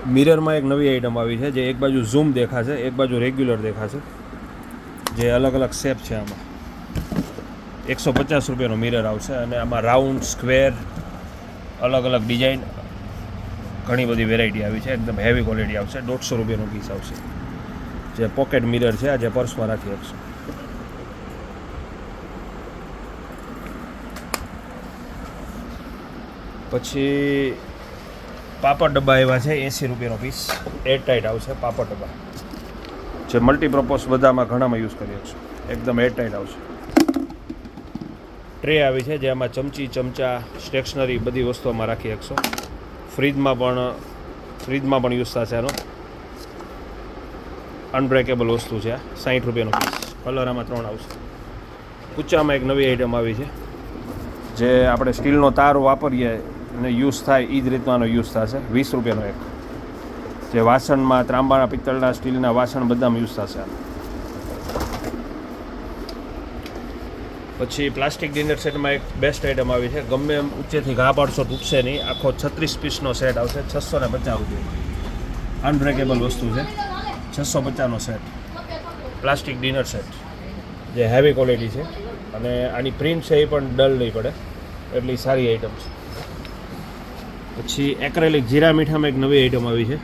મિરરમાં એક નવી આઈટમ આવી છે, જે એક બાજુ ઝૂમ દેખાશે, એક બાજુ રેગ્યુલર દેખાશે, જે અલગ અલગ શેપ છે. આમાં 150 રૂપિયાનો મિરર આવશે અને આમાં રાઉન્ડ, સ્ક્વેર, અલગ અલગ ડિઝાઇન, ઘણી બધી વેરાયટી આવી છે. એકદમ હેવી ક્વોલિટી આવશે. 150 રૂપિયાનો પીસ આવશે, જે પોકેટ મિરર છે, આ જે પર્સમાં રાખી શકશો. પછી પાપડ ડબ્બા એવા છે, 80 રૂપિયાનો પીસ, એરટાઈટ આવશે. પાપડ ડબ્બા જે મલ્ટીપર્પઝ બધામાં ઘણામાં યુઝ કરી શકશો, એકદમ એરટાઈટ આવશે. ટ્રે આવી છે, જેમાં ચમચી, ચમચા, સ્ટેશનરી બધી વસ્તુઓમાં રાખી શકશો. ફ્રીજમાં પણ યુઝ થશે. આનો અનબ્રેકેબલ વસ્તુ છે. 60 રૂપિયાનો પીસ. કલર આમાં 3 આવશે. કૂચામાં એક નવી આઈટમ આવી છે, જે આપણે સ્ટીલનો તાર વાપરીએ અને યુઝ થાય એ જ રીતનો યુઝ થશે. 20 રૂપિયાનો એક, જે વાસણમાં ત્રાંબાના, પિત્તળના, સ્ટીલના વાસણ બધામાં યુઝ થશે. પછી પ્લાસ્ટિક ડિનર સેટમાં એક બેસ્ટ આઈટમ આવી છે. ગમે એમ ઊંચેથી ઘા પાડશો તૂટશે નહીં. આખો 36 પીસનો સેટ આવશે. 650 રૂપિયા. અનબ્રેકેબલ વસ્તુ છે. 650નો સેટ પ્લાસ્ટિક ડિનર સેટ, જે હેવી ક્વોલિટી છે અને આની પ્રિન્ટ છે એ પણ ડલ નહીં પડે, એટલી સારી આઈટમ છે. પછી એક્રેલિક જીરા મીઠામાં એક નવી આઈટમ આવી છે,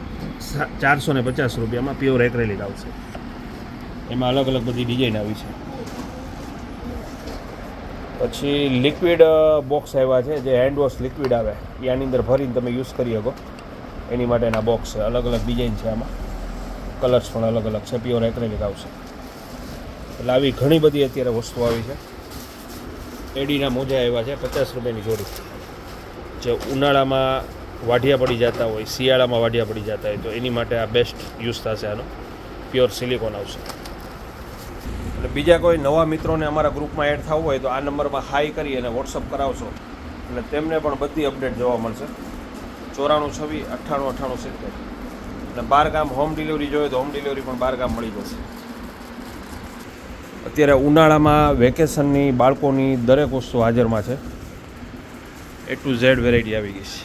450 રૂપિયામાં પ્યોર એક્રેલિક આવશે. એમાં અલગ અલગ બધી ડિઝાઇન આવી છે. પછી લિક્વિડ બોક્સ આવ્યા છે, જે હેન્ડ વોશ લિક્વિડ આવે એ આની અંદર ભરીને તમે યુઝ કરી શકો, એની માટેના બોક્સ છે. અલગ અલગ ડિઝાઇન છે આમાં, કલર્સ પણ અલગ અલગ છે. પ્યોર એક્રેલિક આવશે. એટલે આવી ઘણી બધી અત્યારે વસ્તુ આવી છે. એડીના મોજા આવ્યા છે, 50 રૂપિયાની જોડી, જે ઉનાળામાં વાઢિયા પડી જતા હોય, શિયાળામાં વાઢિયા પડી જતા હોય, તો એની માટે આ બેસ્ટ યુઝ થશે. આનો પ્યોર સિલિકોન આવશે. એટલે બીજા કોઈ નવા મિત્રોને અમારા ગ્રુપમાં એડ થવું હોય તો આ નંબરમાં હાઈ કરી અને વોટ્સઅપ કરાવશો એટલે તેમને પણ બધી અપડેટ જોવા મળશે. 94 96 98 98 70. અને 12 ગામ હોમ ડિલિવરી જોઈએ તો હોમ ડિલિવરી પણ 12 ગામ મળી જશે. અત્યારે ઉનાળામાં વેકેશનની બાળકોની દરેક વસ્તુ હાજરમાં છે. A to Z વેરાયટી આવી ગઈ છે.